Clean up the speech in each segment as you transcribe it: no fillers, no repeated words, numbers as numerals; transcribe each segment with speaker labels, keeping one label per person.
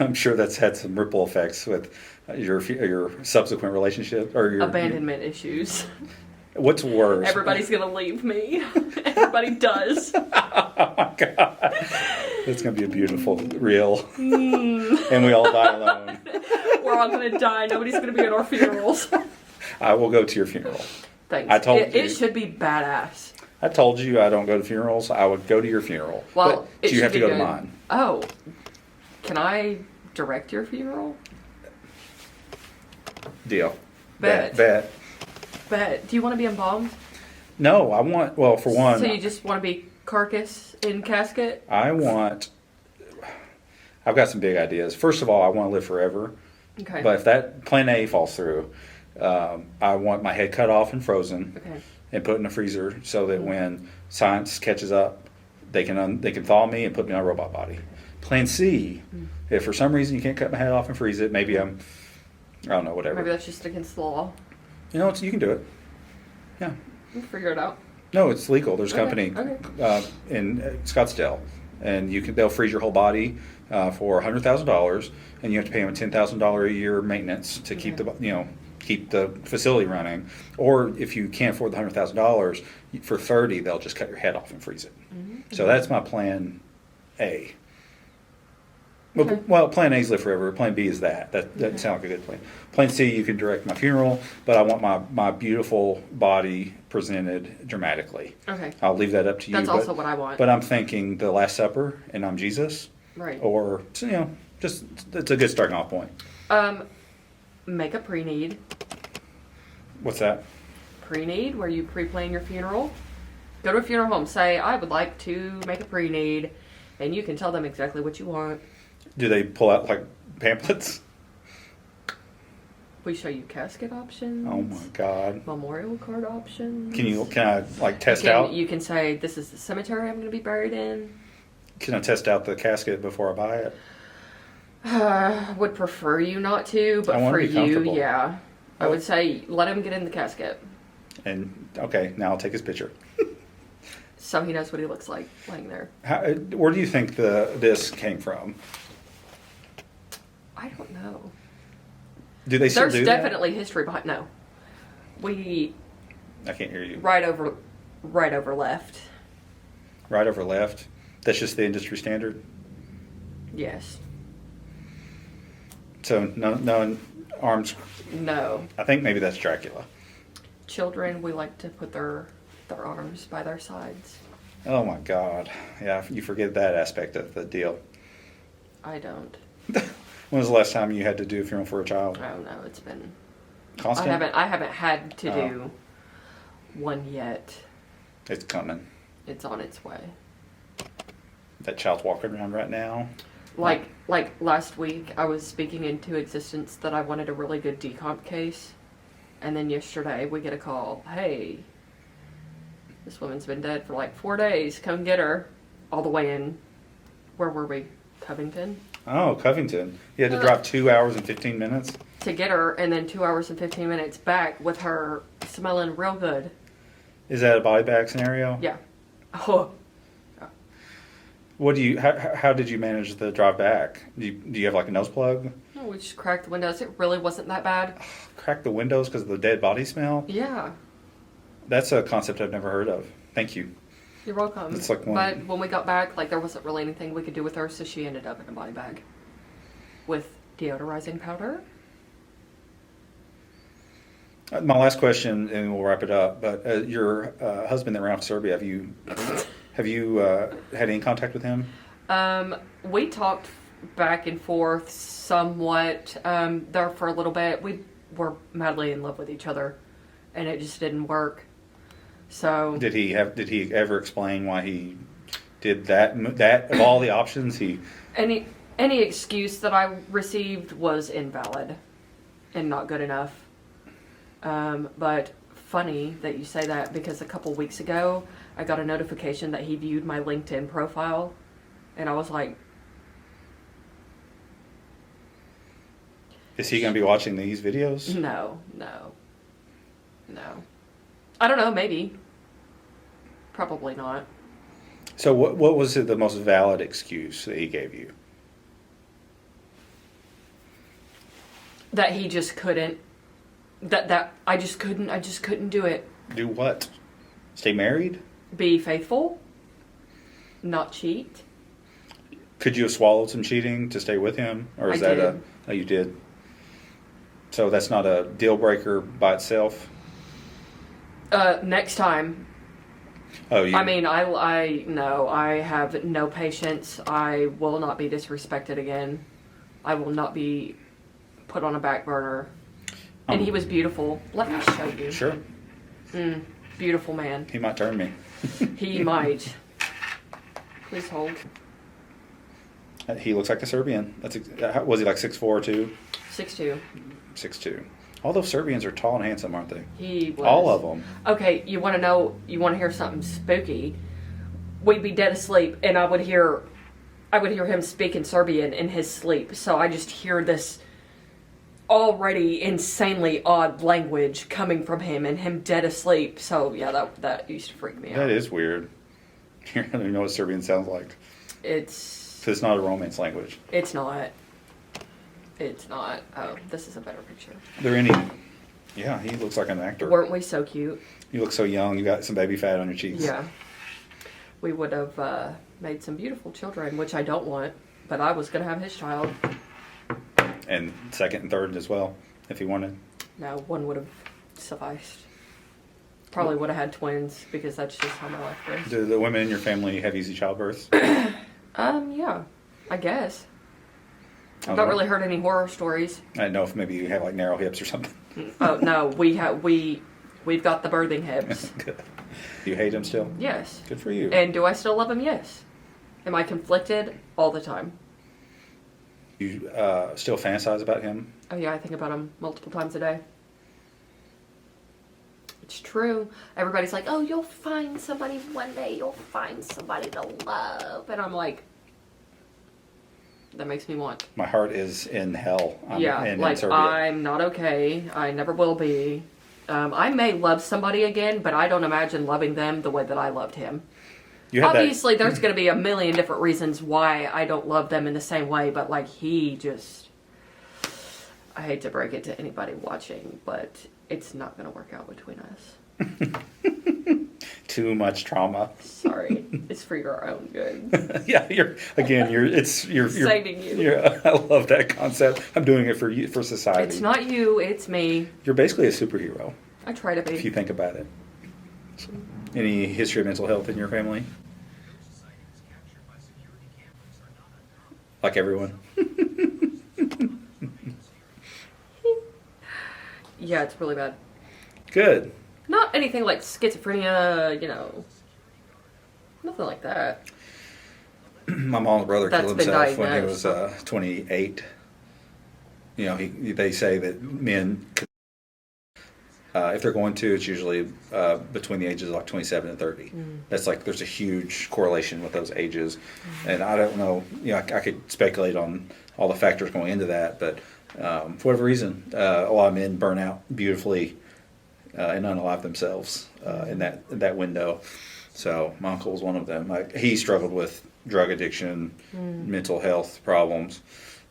Speaker 1: I'm sure that's had some ripple effects with your subsequent relationship or your
Speaker 2: Abandonment issues.
Speaker 1: What's worse?
Speaker 2: Everybody's gonna leave me. Everybody does.
Speaker 1: Oh my god, it's gonna be a beautiful reel, and we all die alone.
Speaker 2: We're all gonna die. Nobody's gonna be at our funerals.
Speaker 1: I will go to your funeral.
Speaker 2: Thanks.
Speaker 1: I told you.
Speaker 2: It should be badass.
Speaker 1: I told you I don't go to funerals. I would go to your funeral.
Speaker 2: Well,
Speaker 1: but you have to go to mine.
Speaker 2: Oh, can I direct your funeral?
Speaker 1: Deal.
Speaker 2: Bet.
Speaker 1: Bet.
Speaker 2: Do you want to be embalmed?
Speaker 1: No, I want. Well, for one.
Speaker 2: So you just want to be carcass in casket?
Speaker 1: I've got some big ideas. First of all, I want to live forever.
Speaker 2: Okay.
Speaker 1: But if that plan A falls through, I want my head cut off and frozen.
Speaker 2: Okay.
Speaker 1: And put in a freezer so that when science catches up, they can thaw me and put me on a robot body. Plan C, if for some reason you can't cut my head off and freeze it, maybe I don't know, whatever.
Speaker 2: Maybe that's just against the law.
Speaker 1: You know, you can do it. Yeah.
Speaker 2: We'll figure it out.
Speaker 1: No, it's legal. There's a company in Scottsdale, and they'll freeze your whole body for $100,000, and you have to pay them $10,000 a year maintenance to keep the facility running. Or if you can't afford the $100,000, for $30,000 they'll just cut your head off and freeze it. Mm-hmm. So that's my plan A.
Speaker 2: Okay.
Speaker 1: Well, plan A is live forever. Plan B is that. That sounds like a good plan. Plan C, you can direct my funeral, but I want my beautiful body presented dramatically.
Speaker 2: Okay.
Speaker 1: I'll leave that up to you.
Speaker 2: That's also what I want.
Speaker 1: But I'm thinking the Last Supper and I'm Jesus.
Speaker 2: Right.
Speaker 1: Or, just it's a good starting off point.
Speaker 2: Make a pre-need.
Speaker 1: What's that?
Speaker 2: Pre-need, where you pre-plan your funeral. Go to a funeral home. Say, I would like to make a pre-need, and you can tell them exactly what you want.
Speaker 1: Do they pull out like pamphlets?
Speaker 2: We show you casket options.
Speaker 1: Oh my God.
Speaker 2: Memorial card options.
Speaker 1: Can I like test out?
Speaker 2: You can say, this is the cemetery I'm going to be buried in.
Speaker 1: Can I test out the casket before I buy it?
Speaker 2: Would prefer you not to, but for you, yeah. I would say let him get in the casket.
Speaker 1: And okay, now I'll take his picture.
Speaker 2: So he knows what he looks like laying there.
Speaker 1: Where do you think this came from?
Speaker 2: I don't know.
Speaker 1: Do they still do
Speaker 2: There's
Speaker 1: that?
Speaker 2: definitely history behind. No, I
Speaker 1: can't hear you.
Speaker 2: Right over left.
Speaker 1: Right over left. That's just the industry standard.
Speaker 2: Yes.
Speaker 1: So no arms.
Speaker 2: No.
Speaker 1: I think maybe that's Dracula.
Speaker 2: Children, we like to put their arms by their sides.
Speaker 1: Oh my God! Yeah, you forget that aspect of the deal.
Speaker 2: I don't.
Speaker 1: When was the last time you had to do a funeral for a child?
Speaker 2: I don't know. It's been
Speaker 1: constant.
Speaker 2: I haven't had to do one yet.
Speaker 1: It's coming.
Speaker 2: It's on its way.
Speaker 1: That child's walking around right now.
Speaker 2: Like last week, I was speaking into existence that I wanted a really good decomp case, and then yesterday we get a call. Hey, this woman's been dead for like 4 days. Come get her. All the way in. Where were we? Covington.
Speaker 1: Oh, Covington. You had to drive 2 hours and 15 minutes?
Speaker 2: To get her, and then 2 hours and 15 minutes back with her smelling real good.
Speaker 1: Is that a body bag scenario?
Speaker 2: Yeah. Oh.
Speaker 1: What do you? How did you manage the drive back? Do you have like a nose plug?
Speaker 2: We just cracked the windows. It really wasn't that bad.
Speaker 1: Crack the windows because of the dead body smell?
Speaker 2: Yeah.
Speaker 1: That's a concept I've never heard of. Thank you.
Speaker 2: You're welcome.
Speaker 1: It's like
Speaker 2: But when we got back, there wasn't really anything we could do with her, so she ended up in a body bag with deodorizing powder.
Speaker 1: My last question, and we'll wrap it up. But your husband that ran off to Serbia, have you had any contact with him?
Speaker 2: We talked back and forth somewhat there for a little bit. We were madly in love with each other, and it just didn't work. So
Speaker 1: Did he ever explain why he did that? That of all the options,
Speaker 2: any excuse that I received was invalid and not good enough. But funny that you say that, because a couple weeks ago I got a notification that he viewed my LinkedIn profile, and I was like,
Speaker 1: is he going to be watching these videos?
Speaker 2: No. I don't know, maybe. Probably not.
Speaker 1: So what was the most valid excuse that he gave you?
Speaker 2: that he just couldn't. That I just couldn't do it.
Speaker 1: Do what? Stay married?
Speaker 2: Be faithful, not cheat.
Speaker 1: Could you have swallowed some cheating to stay with him, or is
Speaker 2: I
Speaker 1: that
Speaker 2: did.
Speaker 1: Oh, you did? So that's not a deal breaker by itself.
Speaker 2: Next time.
Speaker 1: Oh, you.
Speaker 2: I mean, no, I have no patience. I will not be disrespected again. I will not be put on a back burner. And he was beautiful. Let me show you.
Speaker 1: Sure.
Speaker 2: Beautiful man.
Speaker 1: He might turn me.
Speaker 2: He might. Please hold.
Speaker 1: He looks like a Serbian. Was he like 6'4" too?
Speaker 2: 6'2".
Speaker 1: 6'2". All those Serbians are tall and handsome, aren't they?
Speaker 2: He was.
Speaker 1: All of them.
Speaker 2: Okay, you want to hear something spooky? We'd be dead asleep, and I would hear him speak in Serbian in his sleep. So I just hear this already insanely odd language coming from him, and him dead asleep. So yeah, that used to freak me out.
Speaker 1: That is weird. You don't even know what Serbian sounds like.
Speaker 2: It's
Speaker 1: not a Romance language.
Speaker 2: It's not. Oh, this is a better picture.
Speaker 1: Are there any? Yeah, he looks like an actor.
Speaker 2: Weren't we so cute?
Speaker 1: You look so young. You got some baby fat on your cheeks.
Speaker 2: Yeah. We would have made some beautiful children, which I don't want, but I was going to have his child.
Speaker 1: And second and third as well, if he wanted.
Speaker 2: No, one would have sufficed. Probably would have had twins, because that's just how my life goes.
Speaker 1: Do the women in your family have easy childbirths?
Speaker 2: Yeah, I guess. I've not really heard any horror stories.
Speaker 1: I didn't know if maybe you have like narrow hips or something.
Speaker 2: Oh no, we've got the birthing hips.
Speaker 1: Good. Do you hate him still?
Speaker 2: Yes.
Speaker 1: Good for you.
Speaker 2: And do I still love him? Yes. Am I conflicted? All the time.
Speaker 1: You still fantasize about him?
Speaker 2: Oh yeah, I think about him multiple times a day. It's true. Everybody's like, oh, you'll find somebody one day. You'll find somebody to love. And I'm like, that makes me want.
Speaker 1: My heart is in hell.
Speaker 2: In Serbia. I'm not okay. I never will be. I may love somebody again, but I don't imagine loving them the way that I loved him. Obviously, there's going to be a million different reasons why I don't love them in the same way, but like he just... I hate to break it to anybody watching, but it's not going to work out between us.
Speaker 1: Too much trauma.
Speaker 2: Sorry, it's for your own good.
Speaker 1: Yeah, you're
Speaker 2: saving you.
Speaker 1: I love that concept. I'm doing it for you, for society.
Speaker 2: It's not you, it's me.
Speaker 1: You're basically a superhero.
Speaker 2: I try to be.
Speaker 1: If you think about it. Any history of mental health in your family? Like everyone.
Speaker 2: Yeah, it's really bad.
Speaker 1: Good.
Speaker 2: Not anything like schizophrenia, nothing like that.
Speaker 1: My mom's brother killed
Speaker 2: That's been
Speaker 1: himself when he
Speaker 2: diagnosed.
Speaker 1: was 28. They say that men, if they're going to, it's usually between the ages of like 27 and 30. That's like, there's a huge correlation with those ages. And I don't know, I could speculate on all the factors going into that, but for whatever reason, a lot of men burn out beautifully and unalive themselves in that window. So my uncle was one of them. He struggled with drug addiction, mental health problems.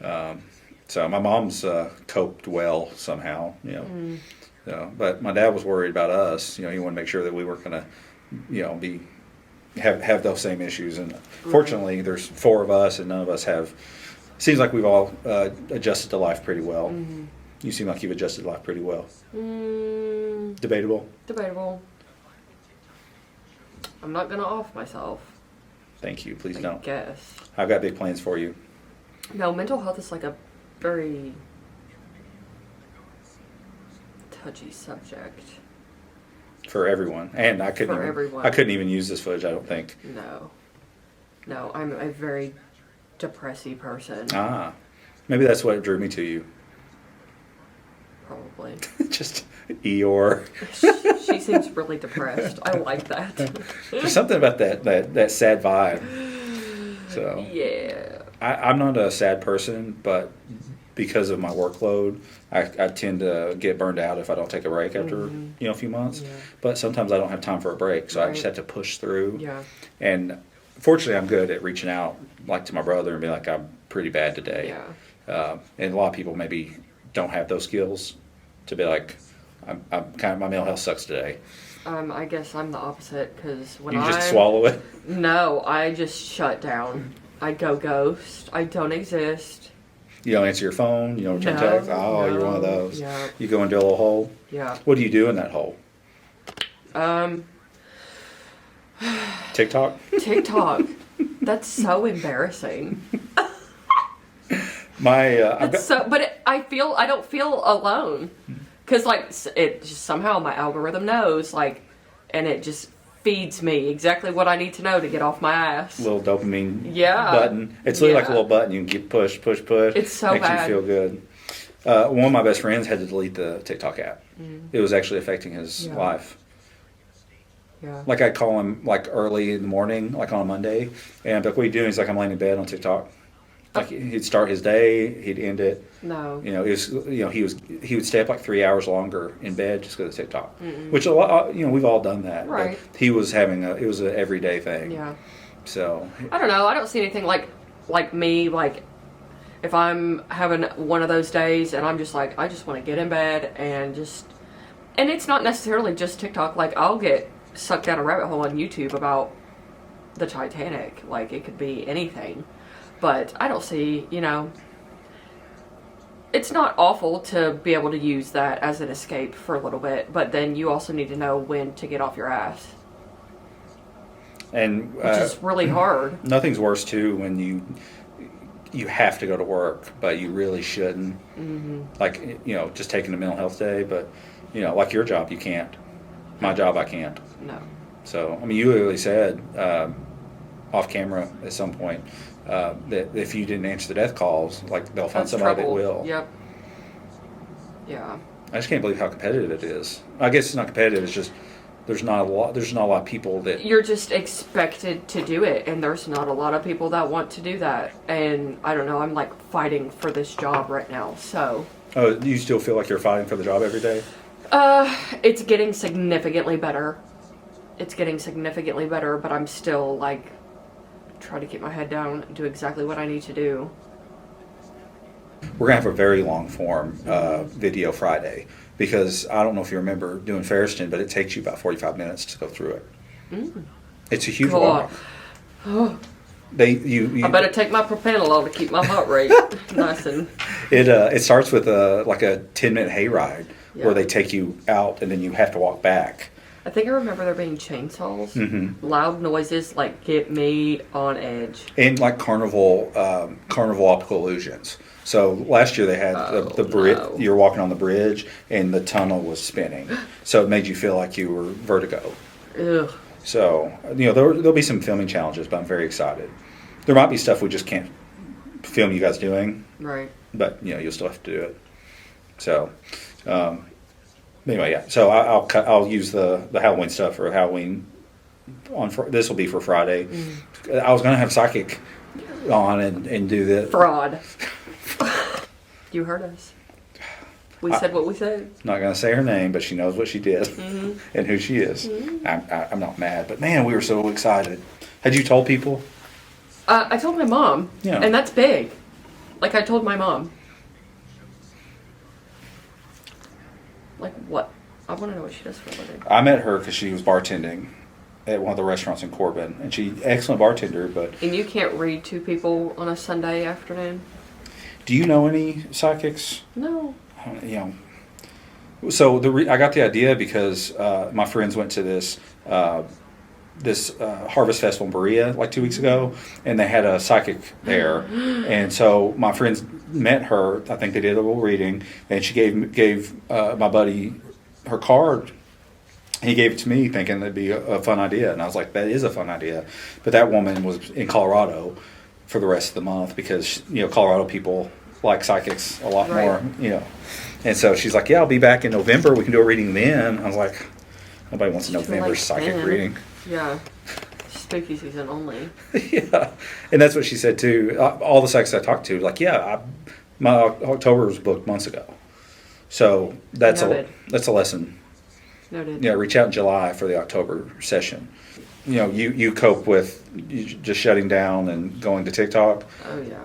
Speaker 1: So my mom's coped well somehow, but my dad was worried about us. He wanted to make sure that we weren't going to, have those same issues. And fortunately, there's 4 of us, and none of us have. Seems like we've all adjusted to life pretty well. Mm-hmm. You seem like you've adjusted to life pretty well. Debatable?
Speaker 2: Debatable. I'm not going to off myself.
Speaker 1: Thank you. Please don't.
Speaker 2: I guess.
Speaker 1: I've got big plans for you.
Speaker 2: No, mental health is like a very touchy subject.
Speaker 1: For everyone. And I couldn't even use this footage, I don't think.
Speaker 2: No, I'm a very depressy person.
Speaker 1: Maybe that's what drew me to you.
Speaker 2: Probably.
Speaker 1: Just Eeyore.
Speaker 2: She seems really depressed. I like that.
Speaker 1: There's something about that sad vibe. So
Speaker 2: yeah.
Speaker 1: I'm not a sad person, but because of my workload, I tend to get burned out if I don't take a break after a few months. Yeah. But sometimes I don't have time for a break, so I just have to push through.
Speaker 2: Yeah.
Speaker 1: And fortunately, I'm good at reaching out, like to my brother, and be like, I'm pretty bad today.
Speaker 2: Yeah.
Speaker 1: And a lot of people maybe don't have those skills to be like, I'm kind of, my mental health sucks today.
Speaker 2: I guess I'm the opposite, because when
Speaker 1: You just swallow it?
Speaker 2: No, I just shut down. I go ghost. I don't exist.
Speaker 1: You don't answer your phone? You don't return text? Oh, you're one of those.
Speaker 2: Yeah.
Speaker 1: You go into a little hole?
Speaker 2: Yeah.
Speaker 1: What do you do in that hole? TikTok?
Speaker 2: TikTok. That's so embarrassing. I don't feel alone, because like it just somehow my algorithm knows, like, and it just feeds me exactly what I need to know to get off my ass.
Speaker 1: Little dopamine
Speaker 2: Yeah.
Speaker 1: button. It's literally like a little button. You can keep push.
Speaker 2: It's so
Speaker 1: Makes
Speaker 2: bad.
Speaker 1: you feel good. One of my best friends had to delete the TikTok app. It was actually affecting his life.
Speaker 2: Yeah.
Speaker 1: Like I'd call him like early in the morning, like on a Monday, and I'd be like, "What are you doing?" He's like, "I'm laying in bed on TikTok." Like he'd start his day, he'd end it.
Speaker 2: No.
Speaker 1: You know, he would stay up like 3 hours longer in bed just because of TikTok. Which a lot, we've all done that.
Speaker 2: Right.
Speaker 1: But he was it was an everyday thing.
Speaker 2: Yeah.
Speaker 1: So
Speaker 2: I don't know. I don't see anything like me, like if I'm having one of those days and I'm just like, I just want to get in bed and it's not necessarily just TikTok. Like I'll get sucked down a rabbit hole on YouTube about the Titanic. Like it could be anything. But I don't see, it's not awful to be able to use that as an escape for a little bit, but then you also need to know when to get off your ass.
Speaker 1: And
Speaker 2: which is really hard.
Speaker 1: Nothing's worse too when you have to go to work, but you really shouldn't. Like, just taking a mental health day, but like your job, you can't. My job, I can't.
Speaker 2: No.
Speaker 1: So, I mean, you literally said off camera at some point that if you didn't answer the death calls, like they'll find somebody that will.
Speaker 2: Yep. Yeah.
Speaker 1: I just can't believe how competitive it is. I guess it's not competitive. It's just there's not a lot of people that
Speaker 2: you're just expected to do it, and there's not a lot of people that want to do that. And I don't know. I'm like fighting for this job right now. So.
Speaker 1: Oh, you still feel like you're fighting for the job every day?
Speaker 2: It's getting significantly better. But I'm still like trying to keep my head down and do exactly what I need to do.
Speaker 1: We're gonna have a very long form video Friday because I don't know if you remember doing Ferriston, but it takes you about 45 minutes to go through it. It's a huge walk.
Speaker 2: Oh.
Speaker 1: I
Speaker 2: better take my propranolol to keep my heart rate nice and.
Speaker 1: It starts with a 10-minute hayride where they take you out and then you have to walk back.
Speaker 2: I think I remember there being chainsaws, loud noises, like get me on edge,
Speaker 1: and like carnival optical illusions. So last year they had the bridge.
Speaker 2: No.
Speaker 1: You were walking on the bridge and the tunnel was spinning, so it made you feel like you were vertigo.
Speaker 2: Ugh.
Speaker 1: So there'll be some filming challenges, but I'm very excited. There might be stuff we just can't film you guys doing,
Speaker 2: right?
Speaker 1: But you'll still have to do it. So. Anyway, yeah. So I'll use the Halloween stuff for Halloween. This will be for Friday. I was gonna have Psychic on and do the
Speaker 2: fraud. You heard us. We said what we said.
Speaker 1: Not gonna say her name, but she knows what she did and who she is. I'm not mad, but man, we were so excited. Had you told people?
Speaker 2: I told my mom.
Speaker 1: Yeah.
Speaker 2: And that's big. Like I told my mom. Like what? I want to know what she does for a living.
Speaker 1: I met her because she was bartending at one of the restaurants in Corbin, and excellent bartender. But
Speaker 2: and you can't read to people on a Sunday afternoon.
Speaker 1: Do you know any psychics?
Speaker 2: No.
Speaker 1: So I got the idea because my friends went to this Harvest Festival in Berea like 2 weeks ago, and they had a psychic there, and so my friends met her. I think they did a little reading, and she gave my buddy her card. He gave it to me thinking that'd be a fun idea, and I was like, that is a fun idea. But that woman was in Colorado for the rest of the month because Colorado people like psychics a lot more, and so she's like, yeah, I'll be back in November, we can do a reading then. I was like, nobody wants a November psychic reading.
Speaker 2: Yeah. Spooky season only.
Speaker 1: Yeah. And that's what she said too. All the psychics I talked to, like, my October was booked months ago. So that's a lesson.
Speaker 2: Noted.
Speaker 1: Yeah, reach out in July for the October session. You cope with just shutting down and going to TikTok.
Speaker 2: Oh yeah.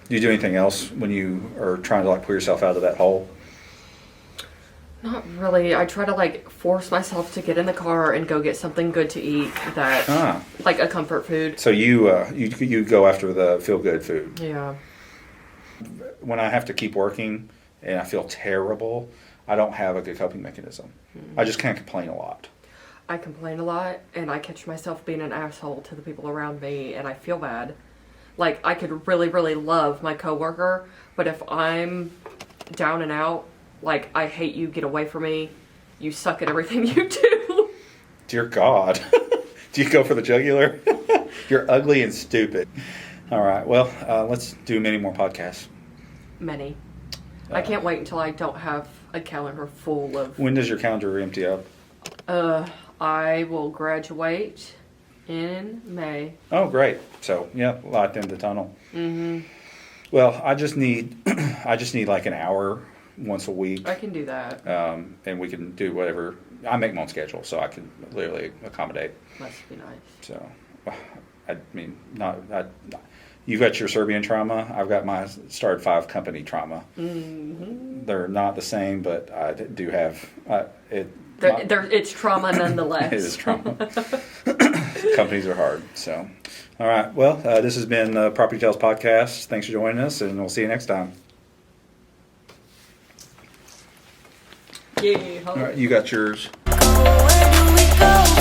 Speaker 1: Do you do anything else when you are trying to like pull yourself out of that hole?
Speaker 2: Not really. I try to like force myself to get in the car and go get something good to eat that, like a comfort food.
Speaker 1: So you go after the feel good food.
Speaker 2: Yeah.
Speaker 1: When I have to keep working and I feel terrible, I don't have a good coping mechanism. I just can't complain a lot.
Speaker 2: I complain a lot, and I catch myself being an asshole to the people around me, and I feel bad. Like, I could really, really love my coworker, but if I'm down and out, like, I hate you, get away from me, you suck at everything you do.
Speaker 1: Dear God. Do you go for the jugular? You're ugly and stupid. All right, well, let's do many more podcasts.
Speaker 2: Many. I can't wait until I don't have a calendar full of...
Speaker 1: When does your calendar empty up?
Speaker 2: I will graduate in May.
Speaker 1: Oh, great. So, yeah, light at the end of the tunnel.
Speaker 2: Mm-hmm.
Speaker 1: Well, I just need like an hour once a week.
Speaker 2: I can do that.
Speaker 1: And we can do whatever. I make my own schedule, so I can literally accommodate.
Speaker 2: Must be nice.
Speaker 1: So, I mean, you've got your Serbian trauma. I've got my Started 5 company trauma.
Speaker 2: Mm-hmm.
Speaker 1: They're not the same, but I do have it.
Speaker 2: It's trauma nonetheless.
Speaker 1: It is trauma. Companies are hard. So, all right. Well, this has been the Property Tales podcast. Thanks for joining us, and we'll see you next time.
Speaker 2: Yeah.
Speaker 1: All right, you got yours.
Speaker 3: Where do we go?